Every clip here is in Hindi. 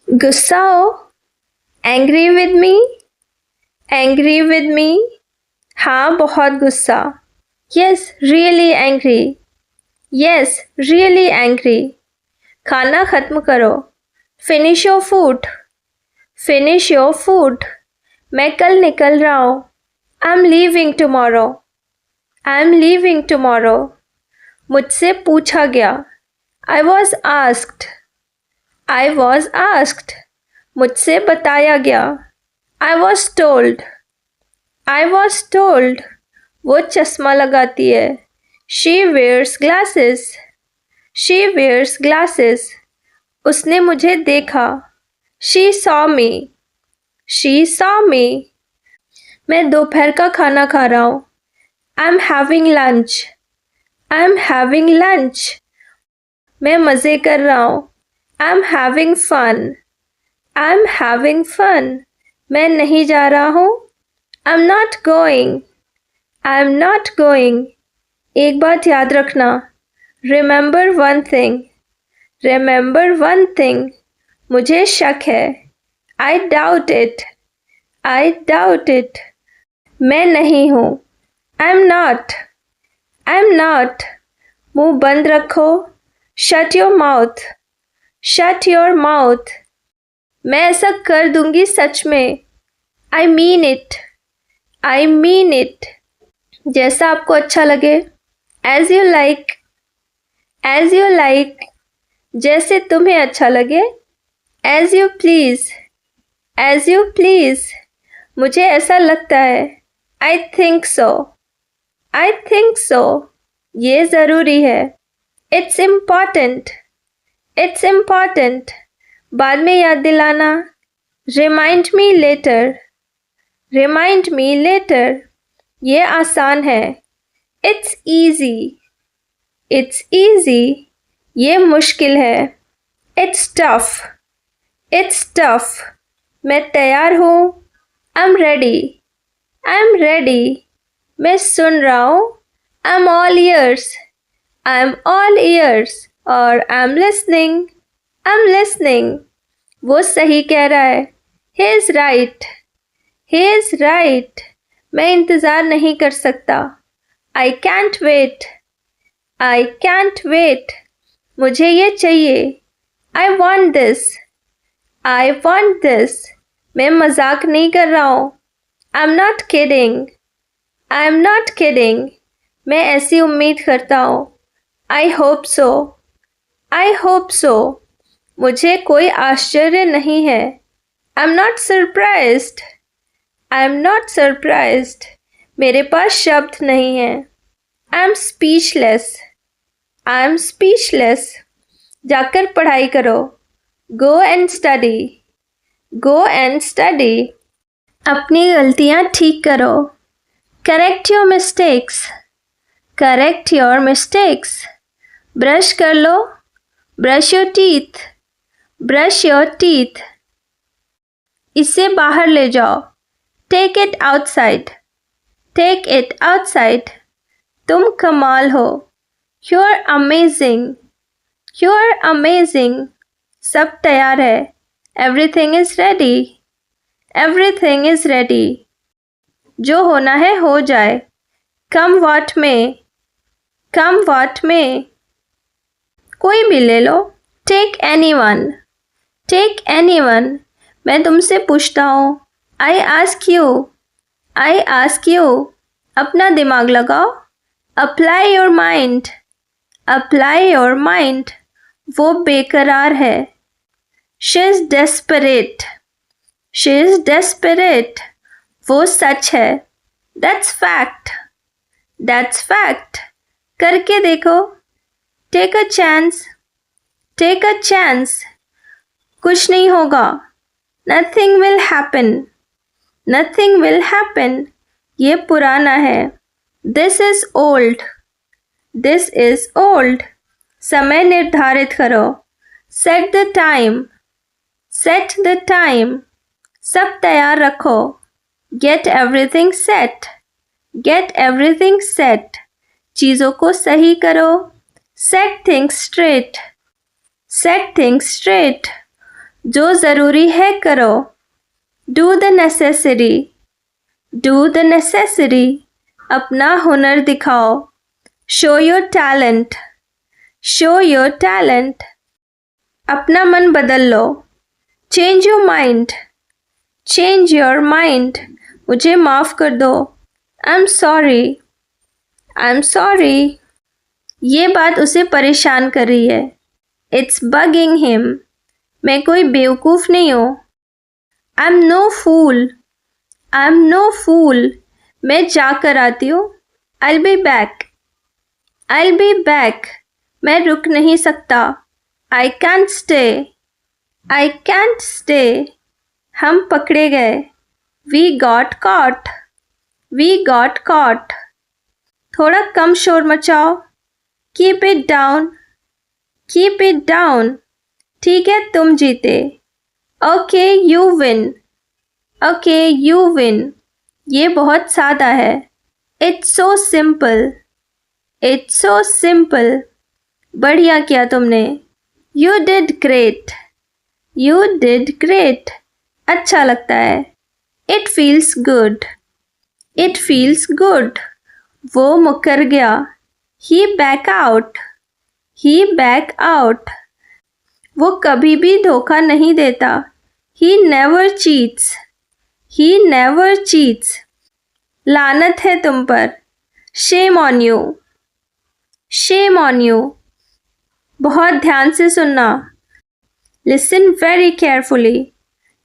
गुस्सा हो? Angry with me? Angry with me? हाँ, बहुत गुस्सा। Yes, really angry. Yes, really angry. खाना ख़त्म करो। Finish your food. Finish your food. मैं कल निकल रहा हूँ। I am leaving tomorrow. I am leaving tomorrow. मुझसे पूछा गया। I was asked. I was asked. मुझसे बताया गया। I was told. I was told. वो चश्मा लगाती है। She wears glasses. She wears glasses. उसने मुझे देखा। She saw me. She saw me. मैं दोपहर का खाना खा रहा हूँ। I am having lunch. I am having lunch. मैं मज़े कर रहा हूँ। I am having fun. I am having fun. मैं नहीं जा रहा हूँ। I am not going. I am not going. एक बात याद रखना। Remember one thing. Remember one thing. मुझे शक है। I doubt it. I doubt it. मैं नहीं हूँ। I am not. I am not. मुंह बंद रखो। Shut your mouth. Shut your mouth. मैं ऐसा कर दूंगी सच में। I mean it. I mean it. जैसा आपको अच्छा लगे। As you like. As you like. जैसे तुम्हें अच्छा लगे। As you please. As you please. मुझे ऐसा लगता है। I think so. I think so. ये ज़रूरी है। It's important. It's important. बाद में याद दिलाना। Remind me letter. Remind me later. ये आसान है। It's easy. It's easy. ये मुश्किल है। It's tough. It's tough. मैं तैयार हूँ। I am ready. I am ready. मैं सुन रहा हूँ। I am all ears. I am all ears. और I am listening. I am listening. वो सही कह रहा है। He is right. He is right. मैं इंतज़ार नहीं कर सकता। I can't wait. I can't wait. मुझे ये चाहिए। I want this. I want this. मैं मजाक नहीं कर रहा हूँ। I am not kidding. I am not kidding. मैं ऐसी उम्मीद करता हूँ। I hope so. I hope so. मुझे कोई आश्चर्य नहीं है। आई am not surprised. I am not surprised. मेरे पास शब्द नहीं है। I am speechless. I am speechless. जाकर पढ़ाई करो। Go and study. Go and study. अपनी गलतियाँ ठीक करो। Correct your mistakes. Correct your mistakes. Brush कर लो। Brush your teeth. Brush your teeth. इसे बाहर ले जाओ। Take it outside. Take it outside. तुम कमाल हो। You are amazing. You are amazing. सब तैयार है। Everything is ready. Everything is ready. जो होना है हो जाए। कम व्हाट में। कम व्हाट में। कोई भी ले लो। Take anyone. Take anyone. मैं तुमसे पूछता हूँ। I ask you. I ask you. अपना दिमाग लगाओ। Apply your mind. Apply your mind. वो बेकरार है। She is desperate. She is desperate. वो सच है। That's fact. That's fact. करके देखो। Take a chance. Take a chance. कुछ नहीं होगा। Nothing will happen. Nothing will happen. ये पुराना है। This is old. This is old. समय निर्धारित करो। Set the time. Set the time. सब तैयार रखो। Get everything set. Get everything set. चीज़ों को सही करो। Set things straight. Set things straight. जो ज़रूरी है करो, do the necessary, do the necessary, अपना हुनर दिखाओ, show your talent, show your talent, अपना मन बदल लो, change your mind, change your mind, मुझे माफ़ कर दो, I am sorry, I am sorry, ये बात उसे परेशान कर रही है, इट्स बगिंग हिम, मैं कोई बेवकूफ़ नहीं हूँ, I am no fool, I am no fool, मैं जाकर आती हूँ, I be back, I be back, मैं रुक नहीं सकता, I can't stay, I can't stay, हम पकड़े गए, we got caught, we got caught, थोड़ा कम शोर मचाओ, keep it down, keep it down, ठीक है तुम जीते, okay you win, okay you win, ये बहुत सादा है, it's so simple, it's so simple, बढ़िया किया तुमने, you did great, you did great, अच्छा लगता है, it feels good, it feels good, वो मुकर गया, he back out, he back out, वो कभी भी धोखा नहीं देता, he never cheats, he never cheats, लानत है तुम पर, shame on you, shame on you, बहुत ध्यान से सुनना, listen very carefully,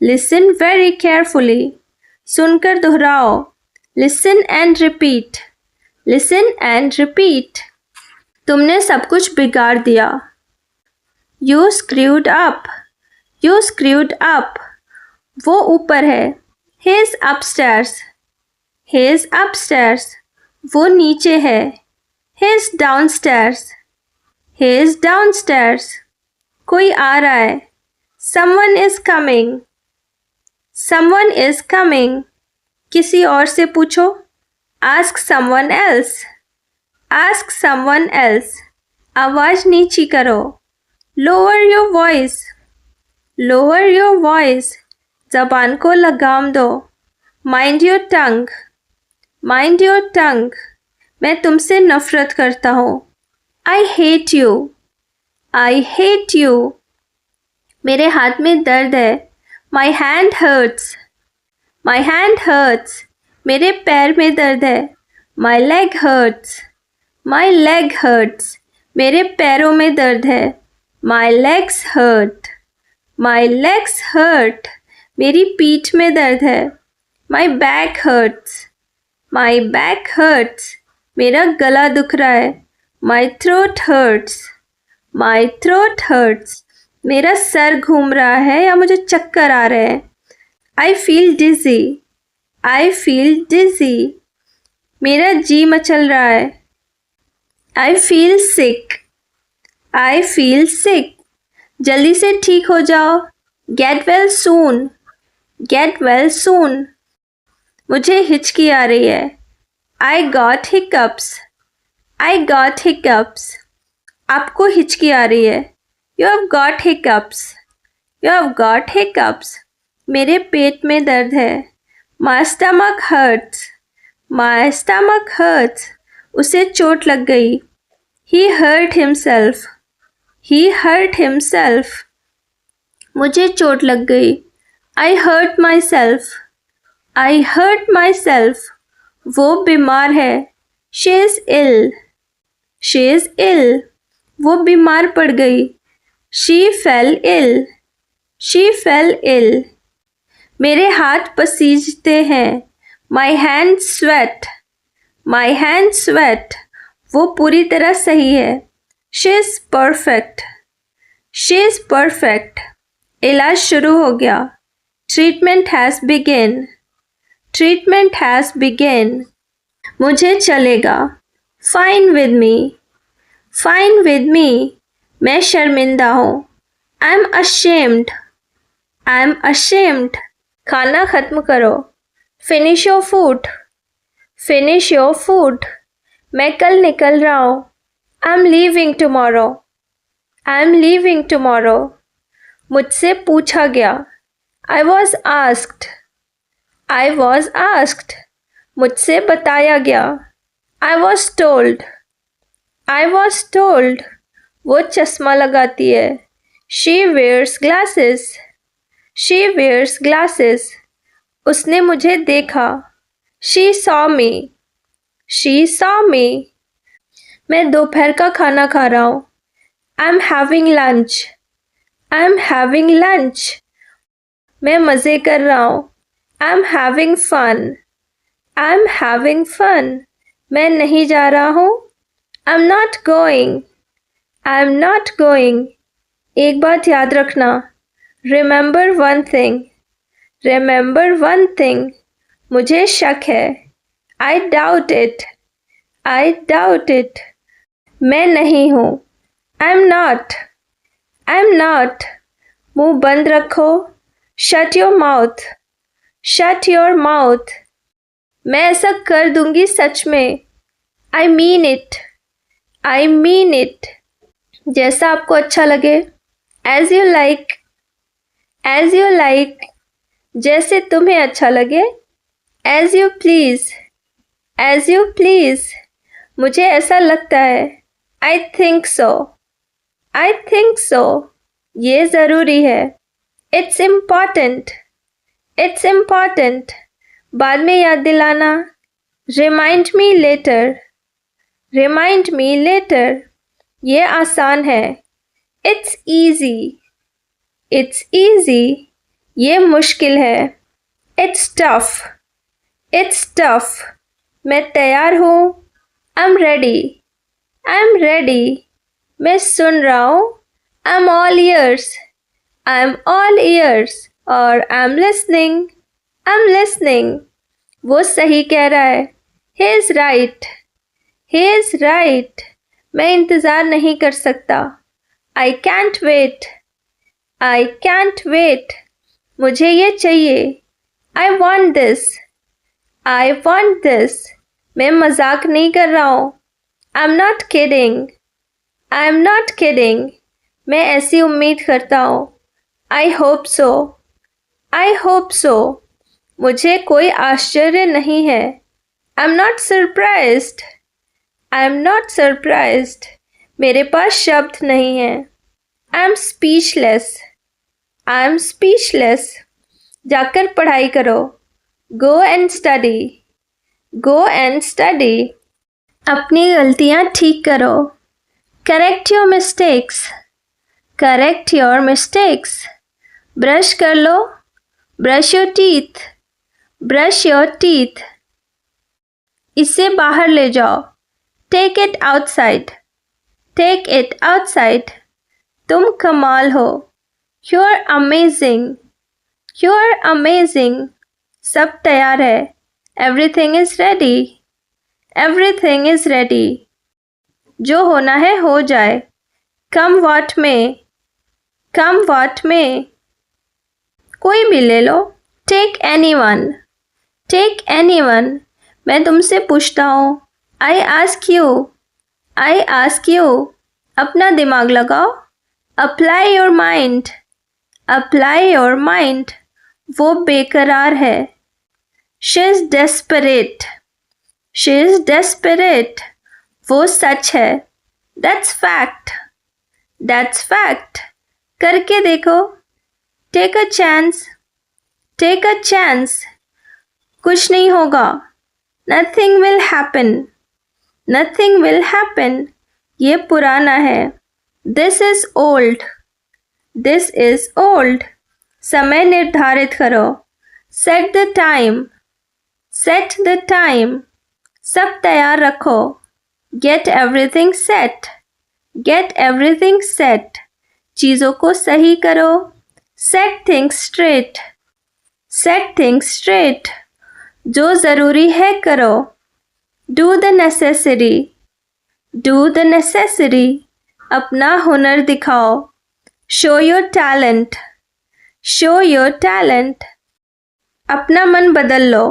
listen very carefully, सुनकर दोहराओ, listen and repeat, listen and repeat, तुमने सब कुछ बिगाड़ दिया, you screwed up, you screwed up, वो ऊपर है, he is upstairs, he is upstairs, वो नीचे है, he is downstairs, he is downstairs, कोई आ रहा है, someone is coming, someone is coming, किसी और से पूछो, ask someone else, ask someone else, आवाज़ नीची करो, lower your voice, lower your voice, ज़बान को लगाम दो, mind your tongue, mind your tongue, मैं तुमसे नफ़रत करता हूँ, I hate you, I hate you, मेरे हाथ में दर्द है, my hand hurts, my hand hurts, मेरे पैर में दर्द है, my leg hurts, my leg hurts, मेरे पैरों में दर्द है, my legs hurt, my legs hurt, मेरी पीठ में दर्द है, my back hurts, my back hurts, मेरा गला दुख रहा है, my throat hurts, my throat hurts, मेरा सर घूम रहा है या मुझे चक्कर आ रहे हैं, I feel dizzy, I feel dizzy, मेरा जी मचल रहा है, I feel sick, I feel sick, जल्दी से ठीक हो जाओ, get well soon, get well soon, मुझे हिचकी आ रही है, I got hiccups, I got hiccups, आपको हिचकी आ रही है, you have got hiccups, you have got hiccups, मेरे पेट में दर्द है, my stomach hurts, my stomach hurts, उसे चोट लग गई, he hurt himself, he hurt himself, मुझे चोट लग गई, I hurt myself, I hurt myself, वो बीमार है, she is ill, she is ill, वो बीमार पड़ गई, she fell ill, she fell ill, मेरे हाथ पसीजते हैं, my hand sweat, my hand sweat, वो पूरी तरह सही है, she is perfect, she is perfect, इलाज शुरू हो गया, treatment has begin, treatment has begin, मुझे चलेगा, fine with me, fine with me, मैं शर्मिंदा हूँ, I am ashamed, I am ashamed, खाना ख़त्म करो, finish your food, finish your food, मैं कल निकल रहा हूँ, I am leaving tomorrow, I am leaving tomorrow, मुझसे पूछा गया। I was asked. I was asked. मुझसे बताया गया। I was told. I was told. वो चश्मा लगाती है। She wears glasses. She wears glasses. उसने मुझे देखा। She saw me. She saw me. मैं दोपहर का खाना खा रहा हूँ। I'm having lunch. I'm having lunch. मैं मज़े कर रहा हूँ। I'm having fun. I'm having fun. मैं नहीं जा रहा हूँ। I'm not going. I'm not going. एक बात याद रखना। Remember one thing. Remember one thing. मुझे शक है। I doubt it. I doubt it. मैं नहीं हूँ। I'm not. I'm not. मुंह बंद रखो। Shut your mouth. Shut your mouth. मैं ऐसा कर दूंगी सच में। I mean it. I mean it. जैसा आपको अच्छा लगे। As you like. As you like. जैसे तुम्हें अच्छा लगे। As you please. As you please. मुझे ऐसा लगता है। I think so. I think so. ये ज़रूरी है। It's important. It's important. बाद में याद दिलाना। Remind me later. Remind me later. ये आसान है। It's easy. It's easy. ये मुश्किल है। It's tough. It's tough. मैं तैयार हूँ। I'm ready. I'm ready. मैं सुन रहा हूँ। I'm all ears. I'm all ears. और I'm listening. I'm listening. वो सही कह रहा है। He is right. He is right. मैं इंतज़ार नहीं कर सकता। I can't wait. I can't wait. मुझे ये चाहिए। I want this. I want this. मैं मजाक नहीं कर रहा हूँ। I'm not kidding. I'm not kidding. मैं ऐसी उम्मीद करता हूँ। I hope so. I hope so. मुझे कोई आश्चर्य नहीं है। I'm not surprised. I'm not surprised. मेरे पास शब्द नहीं है। I'm speechless. I'm speechless. जाकर पढ़ाई करो। Go and study. Go and study. अपनी गलतियाँ ठीक करो। Correct your mistakes. Correct your mistakes. Brush कर लो। Brush your teeth. Brush your teeth. इसे बाहर ले जाओ। Take it outside. Take it outside. तुम कमाल हो। You're amazing. You're amazing. सब तैयार है। Everything is ready. Everything is ready. जो होना है हो जाए। Come what may. Come what may. कोई भी ले लो। Take anyone. Take anyone. मैं तुमसे पूछता हूँ। I ask you. I ask you. अपना दिमाग लगाओ। Apply your mind. Apply your mind. वो बेकरार है। She is desperate. She is desperate. वो सच है। That's fact. That's fact. करके देखो। Take a chance. Take a chance. कुछ नहीं होगा। Nothing will happen. Nothing will happen. ये पुराना है। This is old. This is old. समय निर्धारित करो। Set the time. Set the time. सब तैयार रखो। Get everything set. Get everything set. चीज़ों को सही करो। Set things straight. Set things straight. जो ज़रूरी है करो। Do the necessary. Do the necessary. अपना हुनर दिखाओ। Show your talent. Show your talent. अपना मन बदल लो।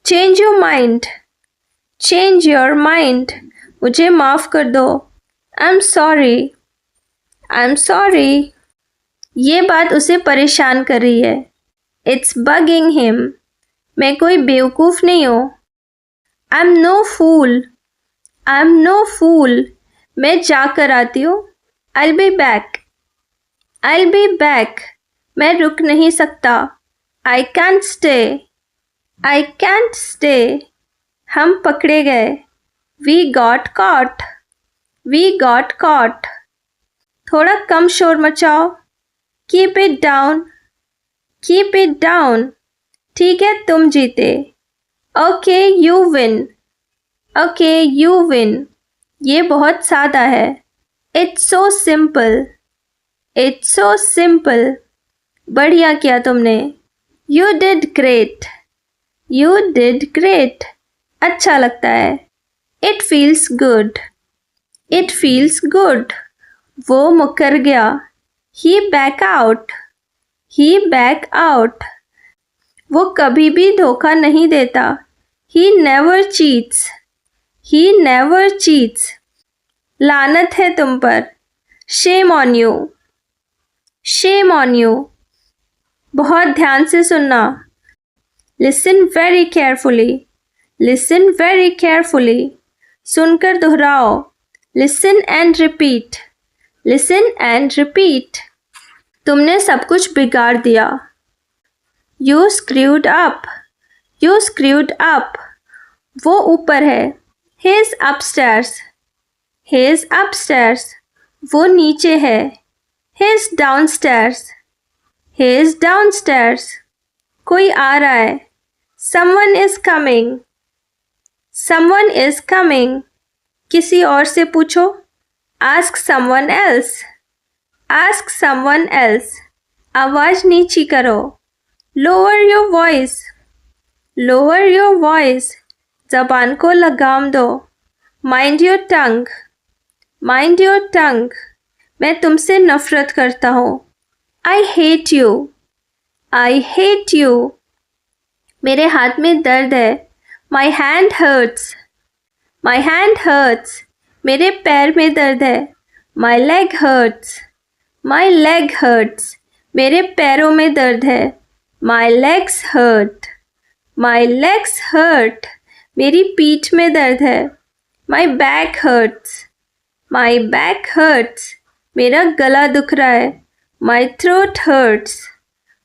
Change your mind. Change your mind. मुझे माफ़ कर दो। I'm sorry. I'm sorry. ये बात उसे परेशान कर रही है। It's bugging him. मैं कोई बेवकूफ़ नहीं हूँ। I am no fool. I am no fool. मैं जाकर आती हूँ। I will be back. I will be back. मैं रुक नहीं सकता। I can't stay. I can't stay. हम पकड़े गए। We got caught. We got caught. थोड़ा कम शोर मचाओ। Keep it down. Keep it down. ठीक है, तुम जीते। Okay you win. Okay you win. ये बहुत सादा है। It's so simple. It's so simple. बढ़िया किया तुमने। You did great. You did great. अच्छा लगता है। It feels good. It feels good. वो मुकर गया। He back out. He back out. वो कभी भी धोखा नहीं देता। He never cheats. He never cheats. लानत है तुम पर। Shame on you. Shame on you. बहुत ध्यान से सुनना। Listen very carefully. Listen very carefully. सुनकर दोहराओ। Listen and repeat. Listen and repeat. तुमने सब कुछ बिगाड़ दिया। You screwed up. You screwed up. वो ऊपर है। He is upstairs. He is upstairs. वो नीचे है। He is downstairs. He is downstairs. कोई आ रहा है। Someone is coming. Someone is coming. किसी और से पूछो। Ask someone else. Ask someone else. आवाज़ नीची करो। Lower your voice. Lower your voice. ज़बान को लगाम दो। Mind your tongue. Mind your tongue. मैं तुमसे नफ़रत करता हूँ। I hate you. I hate you. मेरे हाथ में दर्द है। My hand hurts. My hand hurts. मेरे पैर में दर्द है। My leg hurts. My leg hurts. मेरे पैरों में दर्द है। My legs hurt. My legs hurt. मेरी पीठ में दर्द है। My back hurts. My back hurts. मेरा गला दुख रहा है। My throat hurts.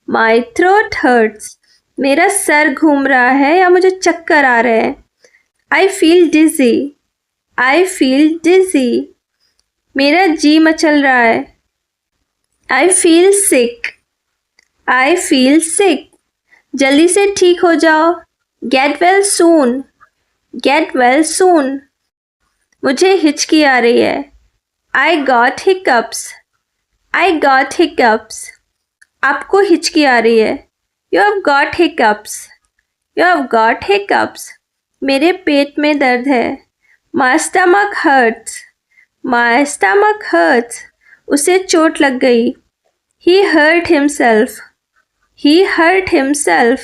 My throat hurts. मेरा सर घूम रहा है या मुझे चक्कर आ रहे हैं। I feel dizzy. I feel dizzy. मेरा जी मचल रहा है। I feel sick. I feel sick. जल्दी से ठीक हो जाओ। Get well soon. Get well soon. मुझे हिचकी आ रही है। I got hiccups. I got hiccups. आपको हिचकी आ रही है। You have got hiccups. You have got hiccups. मेरे पेट में दर्द है। My stomach hurts. My stomach hurts. उसे चोट लग गई। He hurt himself. He hurt himself.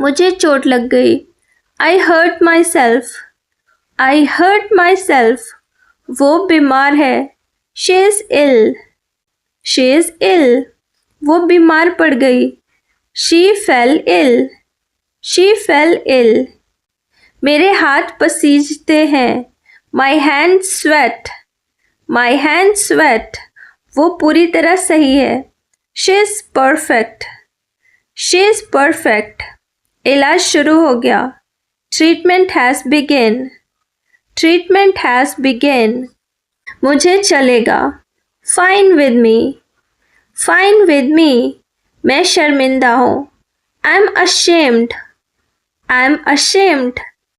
मुझे चोट लग गई। I hurt myself. I hurt myself. वो बीमार है। She is ill. She is ill. वो बीमार पड़ गई। She fell ill. She fell ill. मेरे हाथ पसीजते हैं। My hand sweat. My hand sweat. वो पूरी तरह सही है। She is perfect. She is perfect. इलाज शुरू हो गया। Treatment has begin. Treatment has begin. मुझे चलेगा। Fine with me. Fine with me. मैं शर्मिंदा हूँ। I am ashamed. I am ashamed.